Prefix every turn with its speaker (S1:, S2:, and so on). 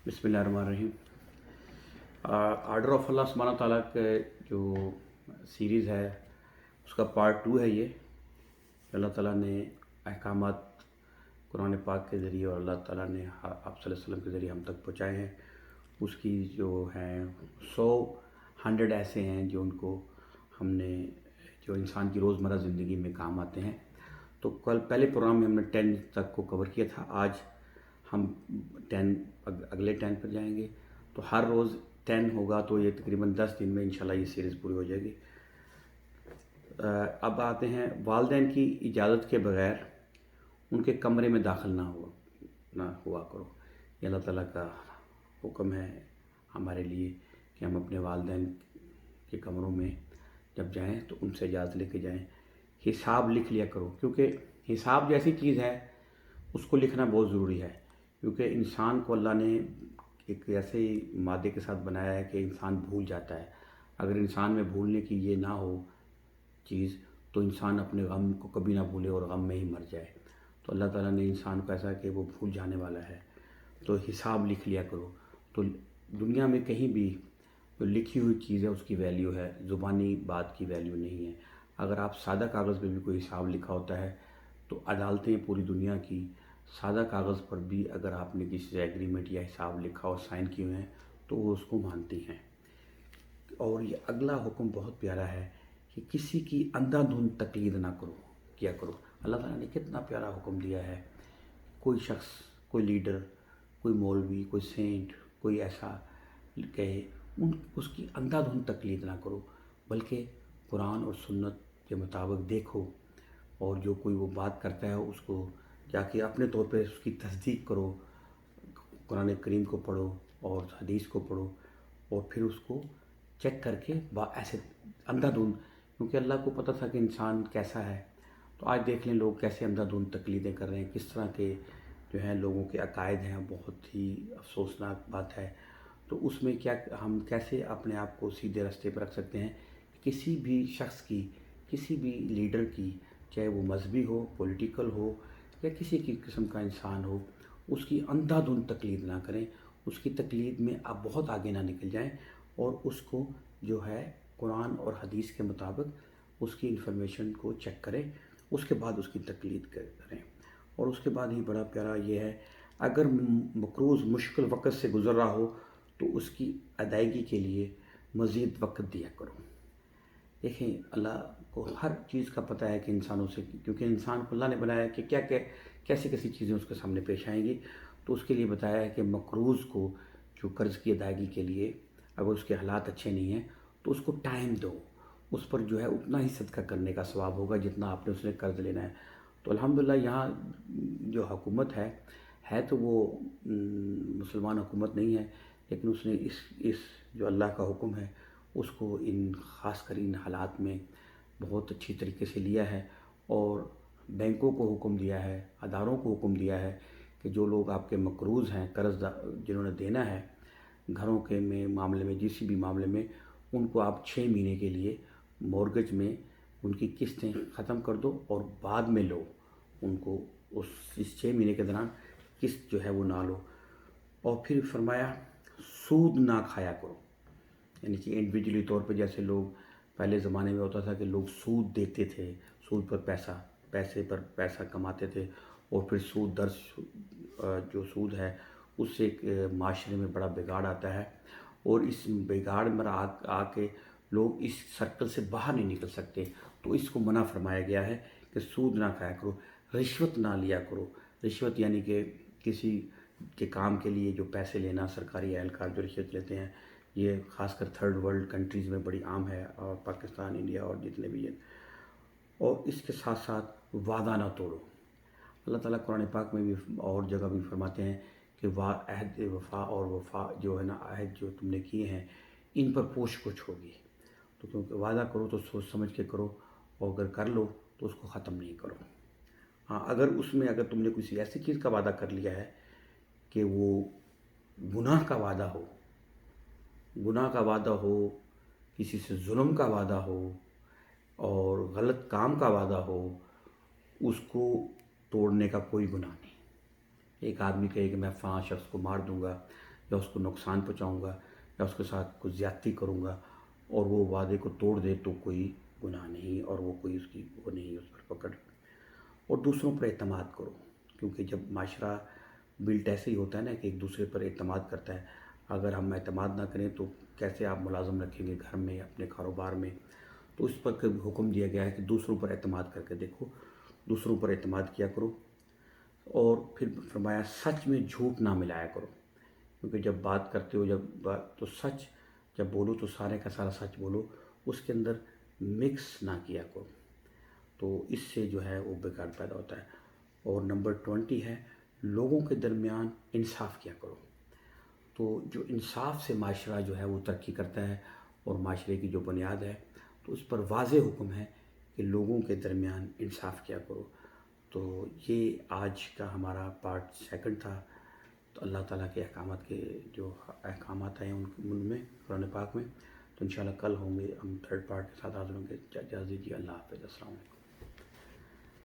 S1: बिस्मिल्लाहिर्रहमानिर्रहीम। Order of अल्लाह सुब्हानहू तआला के जो सीरीज़ है उसका पार्ट 2 है ये। अल्लाह ताला ने अहकामात कुरान पाक के ज़रिए और अल्लाह ताला ने आप सल्लल्लाहु अलैहि वसल्लम के ज़रिए हम तक पहुँचाए हैं। उसकी जो हैं 100 ऐसे हैं जो उनको हमने जो इंसान की रोज़मर्रा ज़िंदगी में काम आते हैं। तो कल पहले प्रोग्राम में हमने 10 तक को कवर किया था। आज हम 10 अगले 10 पर जाएंगे। तो हर रोज़ 10 होगा तो ये तकरीबन 10 दिन में इंशाल्लाह ये सीरीज़ पूरी हो जाएगी। अब आते हैं वालिदैन की इजाज़त के बग़ैर उनके कमरे में दाखिल ना हुआ करो। ये अल्लाह ताला का हुक्म है हमारे लिए कि हम अपने वालिदैन के कमरों में जब जाएं तो उनसे इजाज़त लेके जाएं। हिसाब लिख लिया करो, क्योंकि हिसाब जैसी चीज़ है उसको लिखना बहुत ज़रूरी है। क्योंकि इंसान को अल्लाह ने एक ऐसे मादे के साथ बनाया है कि इंसान भूल जाता है। अगर इंसान में भूलने की ये ना हो चीज़ तो इंसान अपने गम को कभी ना भूले और गम में ही मर जाए। तो अल्लाह ताला ने इंसान को ऐसा कि वो भूल जाने वाला है, तो हिसाब लिख लिया करो। तो दुनिया में कहीं भी जो लिखी हुई चीज़ है उसकी वैल्यू है, ज़ुबानी बात की वैल्यू नहीं है। अगर आप सादा कागज़ पे भी कोई हिसाब लिखा होता है तो अदालतें पूरी दुनिया की सादा कागज़ पर भी अगर आपने किसी से एग्रीमेंट या हिसाब लिखा और साइन किए हुए हैं तो वो उसको मानती हैं। और ये अगला हुक्म बहुत प्यारा है कि किसी की अंधाधुंध तकलीद ना किया करो। अल्लाह ताला ने कितना प्यारा हुक्म दिया है। कोई शख्स, कोई लीडर, कोई मौलवी, कोई सेंट, कोई ऐसा कहे उसकी अंधाधुंध तकलीद ना करो, बल्कि कुरान और सुन्नत के मुताबिक देखो और जो कोई वो बात करता है उसको जाके अपने तौर पे उसकी तस्दीक करो। कुरान करीम को पढ़ो और हदीस को पढ़ो और फिर उसको चेक करके ऐसे अंधाधुंध, क्योंकि अल्लाह को पता था कि इंसान कैसा है। तो आज देख लें लोग कैसे अंधाधुंध तकलीदें कर रहे हैं, किस तरह के जो हैं लोगों के अकायद हैं। बहुत ही अफसोसनाक बात है। तो उसमें क्या हम कैसे अपने आप को सीधे रास्ते पर रख सकते हैं। किसी भी शख्स की, किसी भी लीडर की, चाहे वो मजहबी हो, पॉलिटिकल हो या किसी की किस्म का इंसान हो, उसकी अंधाधुंध तकलीद ना करें। उसकी तकलीद में आप बहुत आगे ना निकल जाएं और उसको जो है कुरान और हदीस के मुताबिक उसकी इन्फॉर्मेशन को चेक करें, उसके बाद उसकी तकलीद करें। और उसके बाद ही बड़ा प्यारा ये है, अगर मकरूज़ मुश्किल वक़्त से गुज़र रहा हो तो उसकी अदायगी के लिए मज़ीद वक़्त दिया करो। देखें, अल्लाह को हर चीज़ का पता है कि इंसानों से, क्योंकि इंसान को अल्लाह ने बनाया कि क्या क्या कैसी कैसी चीज़ें उसके सामने पेश आएंगी। तो उसके लिए बताया है कि मकरूज़ को जो कर्ज़ की अदायगी के लिए अगर उसके हालात अच्छे नहीं हैं तो उसको टाइम दो। उस पर जो है उतना ही सदका करने का सवाब होगा जितना आपने उसने कर्ज़ लेना है। तो अल्हम्दुलिल्लाह यहाँ जो हुकूमत है तो वो मुसलमान हुकूमत नहीं है, लेकिन उसने इस जो अल्लाह का हुक्म है उसको इन ख़ास कर इन हालात में बहुत अच्छी तरीके से लिया है। और बैंकों को हुक्म दिया है, अदारों को हुक्म दिया है कि जो लोग आपके मकरूज़ हैं, कर्ज़ जिन्होंने देना है घरों के मामले में, किसी भी मामले में, उनको आप 6 महीने के लिए मॉर्गेज में उनकी किस्तें ख़त्म कर दो और बाद में लो उनको। इस 6 महीने के दौरान किस्त जो है वो ना लो। और फिर फरमाया सूद ना खाया करो, यानी कि इंडिविजुअली तौर पे जैसे लोग पहले ज़माने में होता था कि लोग सूद देते थे, सूद पर पैसे पर पैसा कमाते थे और फिर सूद दर जो सूद है उससे एक माशरे में बड़ा बिगाड़ आता है और इस बिगाड़ में आके लोग इस सर्कल से बाहर नहीं निकल सकते। तो इसको मना फरमाया गया है कि सूद ना खाया करो, रिश्वत ना लिया करो। रिश्वत यानी कि किसी के काम के लिए जो पैसे लेना, सरकारी एहलकार जो रिश्वत लेते हैं, ये ख़ासकर थर्ड वर्ल्ड कंट्रीज़ में बड़ी आम है, और पाकिस्तान, इंडिया और जितने भी हैं। और इसके साथ साथ वादा ना तोड़ो। अल्लाह ताला कुरान पाक में भी और जगह भी फरमाते हैं कि अहद वफ़ा और वफ़ा जो है ना, अहद जो तुमने किए हैं इन पर पोश कुछ होगी। तो क्योंकि वादा करो तो सोच समझ के करो और अगर कर लो तो उसको ख़त्म नहीं करो। हाँ, अगर तुमने किसी ऐसी चीज़ का वादा कर लिया है कि वो गुनाह का वादा हो, किसी से जुल्म का वादा हो और गलत काम का वादा हो, उसको तोड़ने का कोई गुनाह नहीं। एक आदमी कहे कि मैं फ़लाँ शख्स को मार दूंगा یا اس کو نقصان پہنچاؤں گا یا اس کے ساتھ کچھ زیادتی کروں گا اور وہ وعدے کو توڑ دے تو کوئی گناہ نہیں اور وہ کوئی اس کی وہ نہیں اس پر پکڑ. اور دوسروں پر اعتماد کرو، کیونکہ جب معاشرہ بلٹ ایسے ہی ہوتا ہے نا کہ ایک دوسرے پر اعتماد کرتا ہے. اگر ہم اعتماد نہ کریں تو کیسے آپ ملازم رکھیں گے گھر میں اپنے کاروبار میں. تو اس پر حکم دیا گیا ہے کہ دوسروں پر اعتماد کر کے دیکھو، دوسروں پر اعتماد کیا کرو. اور پھر فرمایا سچ میں جھوٹ نہ ملایا کرو، کیونکہ جب بات کرتے ہو تو سچ جب بولو تو سارے کا سارا سچ بولو، اس کے اندر مکس نہ کیا کرو. تو اس سے جو ہے وہ بگاڑ پیدا ہوتا ہے. اور نمبر 20 ہے لوگوں کے درمیان انصاف کیا کرو. تو جو انصاف سے معاشرہ جو ہے وہ ترقی کرتا ہے اور معاشرے کی جو بنیاد ہے تو اس پر واضح حکم ہے کہ لوگوں کے درمیان انصاف کیا کرو. تو یہ آج کا ہمارا پارٹ 2 تھا. تو اللہ تعالیٰ کے احکامات کے جو احکامات ہیں ان میں قرآن پاک میں. تو انشاءاللہ کل ہوں گے ہم 3rd پارٹ کے ساتھ حاضر ہوں گے. اجازت دیجیے. اللہ حافظ. السلام علیکم.